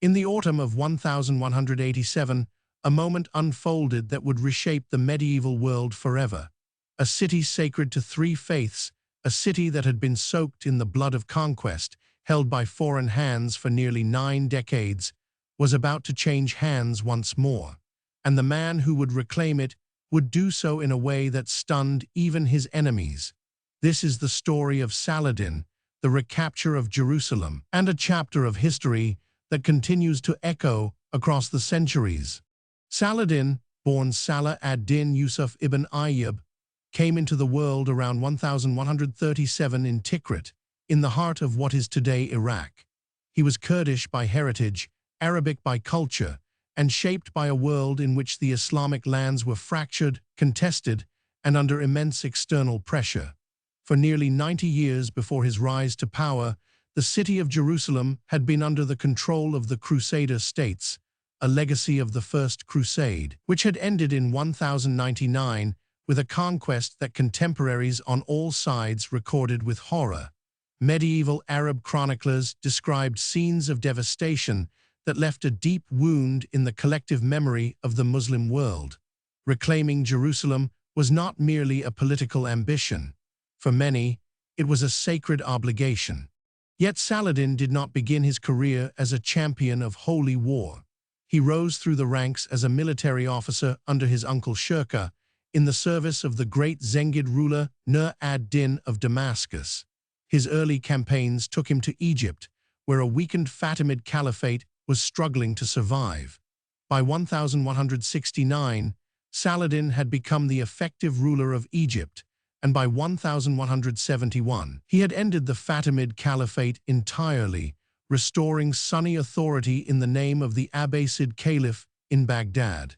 In the autumn of 1187, a moment unfolded that would reshape the medieval world forever. A city sacred to three faiths, a city that had been soaked in the blood of conquest, held by foreign hands for nearly 9 decades, was about to change hands once more. And the man who would reclaim it would do so in a way that stunned even his enemies. This is the story of Saladin, the recapture of Jerusalem, and a chapter of history that continues to echo across the centuries. Saladin, born Salah ad-Din Yusuf ibn Ayyub, came into the world around 1137 in Tikrit, in the heart of what is today Iraq. He was Kurdish by heritage, Arabic by culture, and shaped by a world in which the Islamic lands were fractured, contested, and under immense external pressure. For nearly 90 years before his rise to power, the city of Jerusalem had been under the control of the Crusader states, a legacy of the First Crusade, which had ended in 1099 with a conquest that contemporaries on all sides recorded with horror. Medieval Arab chroniclers described scenes of devastation that left a deep wound in the collective memory of the Muslim world. Reclaiming Jerusalem was not merely a political ambition. For many, it was a sacred obligation. Yet Saladin did not begin his career as a champion of holy war. He rose through the ranks as a military officer under his uncle Shirkuh, in the service of the great Zengid ruler Nur ad-Din of Damascus. His early campaigns took him to Egypt, where a weakened Fatimid caliphate was struggling to survive. By 1169, Saladin had become the effective ruler of Egypt, and by 1171, he had ended the Fatimid Caliphate entirely, restoring Sunni authority in the name of the Abbasid Caliph in Baghdad.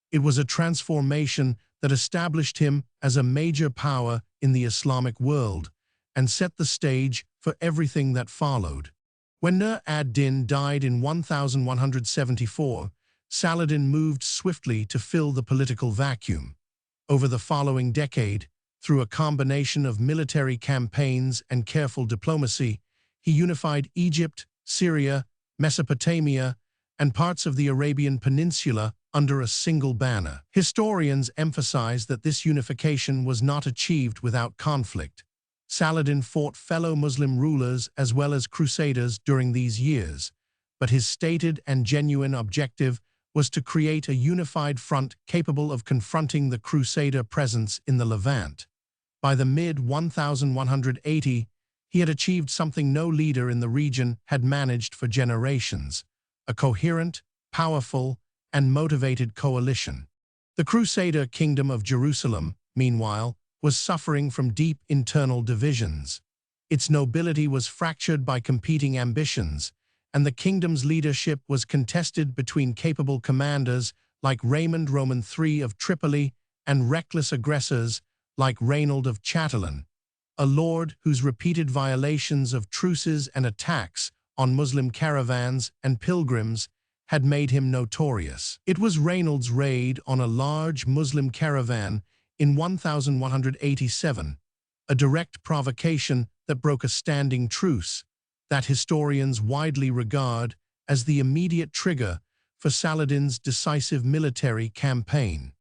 It was a transformation that established him as a major power in the Islamic world and set the stage for everything that followed. When Nur ad-Din died in 1174, Saladin moved swiftly to fill the political vacuum. Over the following decade, through a combination of military campaigns and careful diplomacy, he unified Egypt, Syria, Mesopotamia, and parts of the Arabian Peninsula under a single banner. Historians emphasize that this unification was not achieved without conflict. Saladin fought fellow Muslim rulers as well as Crusaders during these years, but his stated and genuine objective was to create a unified front capable of confronting the Crusader presence in the Levant. By the mid-1180, he had achieved something no leader in the region had managed for generations: a coherent, powerful, and motivated coalition. The Crusader kingdom of Jerusalem, meanwhile, was suffering from deep internal divisions. Its nobility was fractured by competing ambitions, and the kingdom's leadership was contested between capable commanders like Raymond Roman III of Tripoli and reckless aggressors like Reynold of Chatillon, a lord whose repeated violations of truces and attacks on Muslim caravans and pilgrims had made him notorious. It was Reynold's raid on a large Muslim caravan in 1187, a direct provocation that broke a standing truce, that historians widely regard as the immediate trigger for Saladin's decisive military campaign.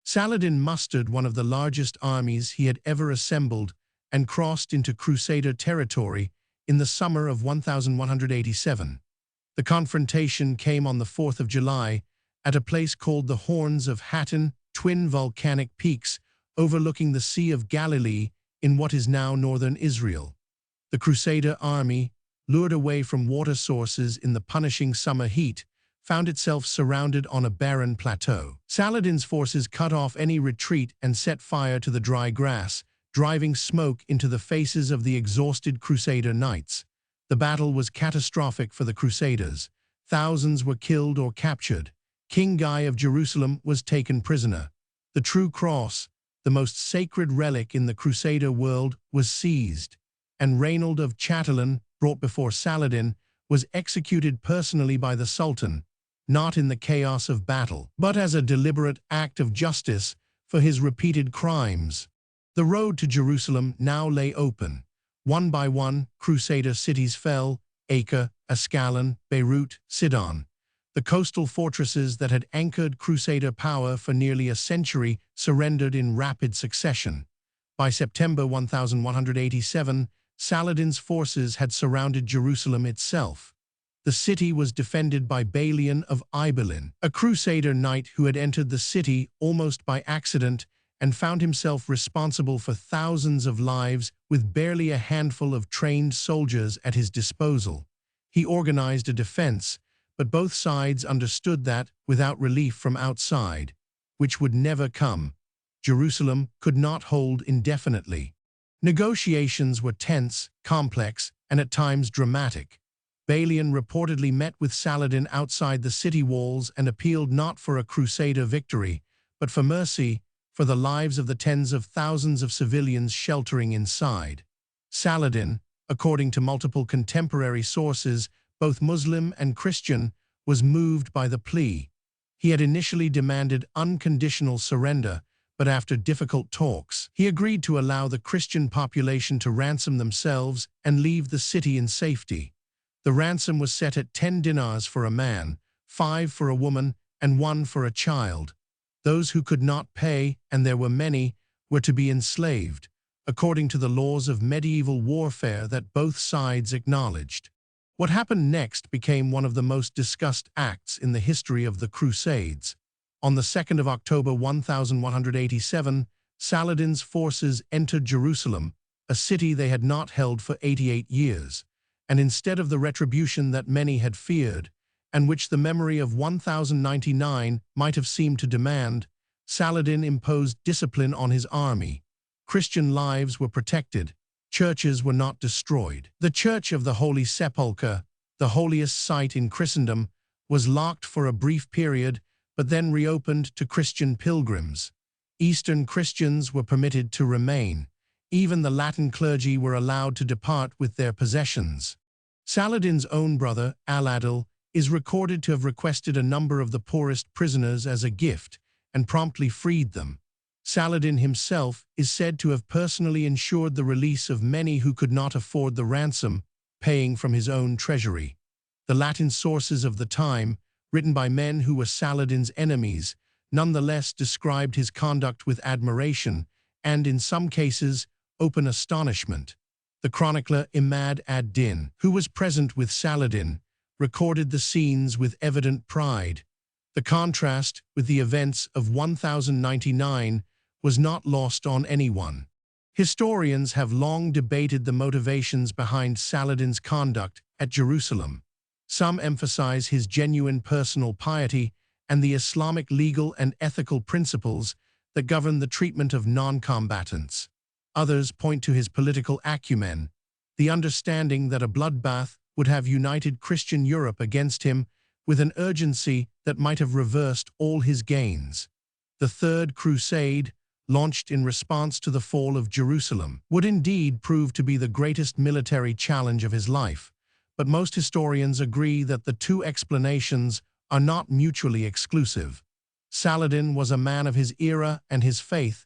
Saladin mustered one of the largest armies he had ever assembled and crossed into Crusader territory in the summer of 1187. The confrontation came on the 4th of July at a place called the Horns of Hattin, twin volcanic peaks overlooking the Sea of Galilee in what is now northern Israel. The Crusader army, lured away from water sources in the punishing summer heat, found itself surrounded on a barren plateau. Saladin's forces cut off any retreat and set fire to the dry grass, driving smoke into the faces of the exhausted Crusader knights. The battle was catastrophic for the Crusaders. Thousands were killed or captured. King Guy of Jerusalem was taken prisoner. The true cross, the most sacred relic in the Crusader world, was seized, and Reynold of Chatillon, brought before Saladin, was executed personally by the Sultan, not in the chaos of battle, but as a deliberate act of justice for his repeated crimes. The road to Jerusalem now lay open. One by one, Crusader cities fell: Acre, Ascalon, Beirut, Sidon. The coastal fortresses that had anchored Crusader power for nearly a century surrendered in rapid succession. By September 1187, Saladin's forces had surrounded Jerusalem itself. The city was defended by Balian of Ibelin, a Crusader knight who had entered the city almost by accident and found himself responsible for thousands of lives with barely a handful of trained soldiers at his disposal. He organized a defense, but both sides understood that, without relief from outside, which would never come, Jerusalem could not hold indefinitely. Negotiations were tense, complex, and at times dramatic. Balian reportedly met with Saladin outside the city walls and appealed not for a Crusader victory, but for mercy, for the lives of the tens of thousands of civilians sheltering inside. Saladin, according to multiple contemporary sources, both Muslim and Christian, was moved by the plea. He had initially demanded unconditional surrender, but after difficult talks, he agreed to allow the Christian population to ransom themselves and leave the city in safety. The ransom was set at 10 dinars for a man, 5 for a woman, and 1 for a child. Those who could not pay, and there were many, were to be enslaved, according to the laws of medieval warfare that both sides acknowledged. What happened next became one of the most discussed acts in the history of the Crusades. On the 2nd of October 1187, Saladin's forces entered Jerusalem, a city they had not held for 88 years. And instead of the retribution that many had feared, and which the memory of 1099 might have seemed to demand, Saladin imposed discipline on his army. Christian lives were protected, churches were not destroyed. The Church of the Holy Sepulchre, the holiest site in Christendom, was locked for a brief period, but then reopened to Christian pilgrims. Eastern Christians were permitted to remain. Even the Latin clergy were allowed to depart with their possessions. Saladin's own brother, Al-Adil, is recorded to have requested a number of the poorest prisoners as a gift and promptly freed them. Saladin himself is said to have personally ensured the release of many who could not afford the ransom, paying from his own treasury. The Latin sources of the time, written by men who were Saladin's enemies, nonetheless described his conduct with admiration and, in some cases, open astonishment. The chronicler Imad ad-Din, who was present with Saladin, recorded the scenes with evident pride. The contrast with the events of 1099 was not lost on anyone. Historians have long debated the motivations behind Saladin's conduct at Jerusalem. Some emphasize his genuine personal piety and the Islamic legal and ethical principles that govern the treatment of non-combatants. Others point to his political acumen, the understanding that a bloodbath would have united Christian Europe against him with an urgency that might have reversed all his gains. The Third Crusade, launched in response to the fall of Jerusalem, would indeed prove to be the greatest military challenge of his life, but most historians agree that the two explanations are not mutually exclusive. Saladin was a man of his era and his faith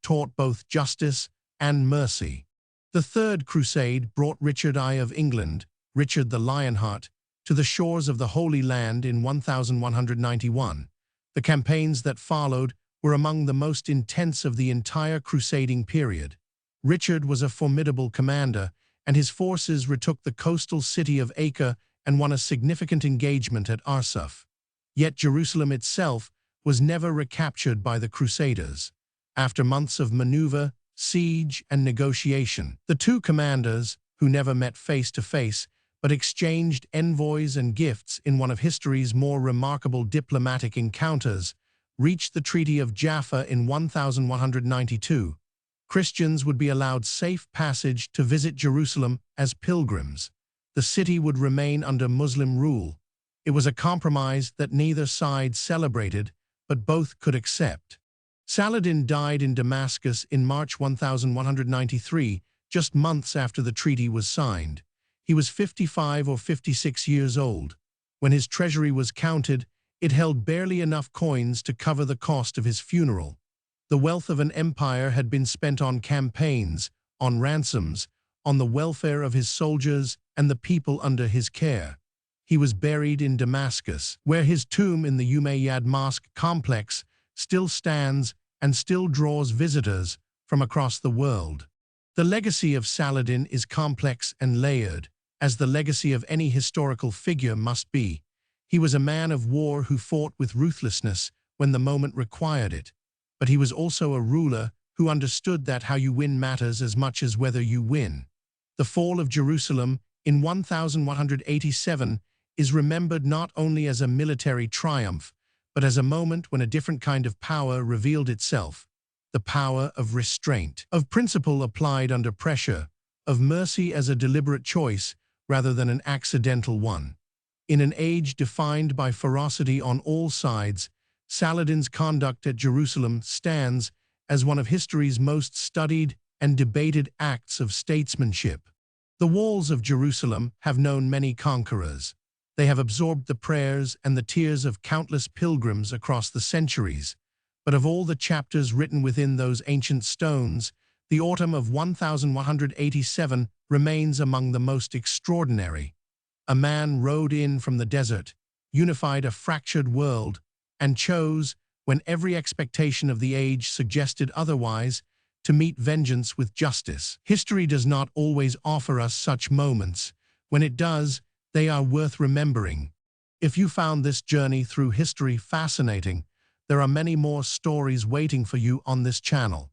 taught both justice and mercy. The Third Crusade brought Richard I of England, Richard the Lionheart, to the shores of the Holy Land in 1191. The campaigns that followed were among the most intense of the entire crusading period. Richard was a formidable commander, and his forces retook the coastal city of Acre and won a significant engagement at Arsuf. Yet Jerusalem itself was never recaptured by the Crusaders. After months of maneuver, siege, and negotiation, the two commanders, who never met face to face, but exchanged envoys and gifts in one of history's more remarkable diplomatic encounters, reached the Treaty of Jaffa in 1192. Christians would be allowed safe passage to visit Jerusalem as pilgrims. The city would remain under Muslim rule. It was a compromise that neither side celebrated, but both could accept. Saladin died in Damascus in March 1193, just months after the treaty was signed. He was 55 or 56 years old. When his treasury was counted, it held barely enough coins to cover the cost of his funeral. The wealth of an empire had been spent on campaigns, on ransoms, on the welfare of his soldiers and the people under his care. he was buried in Damascus, where his tomb in the Umayyad Mosque complex still stands and still draws visitors from across the world. The legacy of Saladin is complex and layered, as the legacy of any historical figure must be. He was a man of war who fought with ruthlessness when the moment required it, but he was also a ruler who understood that how you win matters as much as whether you win. The fall of Jerusalem in 1187 is remembered not only as a military triumph, but as a moment when a different kind of power revealed itself, the power of restraint, of principle applied under pressure, of mercy as a deliberate choice rather than an accidental one. In an age defined by ferocity on all sides, Saladin's conduct at Jerusalem stands as one of history's most studied and debated acts of statesmanship. The walls of Jerusalem have known many conquerors. They have absorbed the prayers and the tears of countless pilgrims across the centuries. But of all the chapters written within those ancient stones, the autumn of 1187 remains among the most extraordinary. A man rode in from the desert, unified a fractured world, and chose, when every expectation of the age suggested otherwise, to meet vengeance with justice. History does not always offer us such moments. When it does, they are worth remembering. If you found this journey through history fascinating, there are many more stories waiting for you on this channel.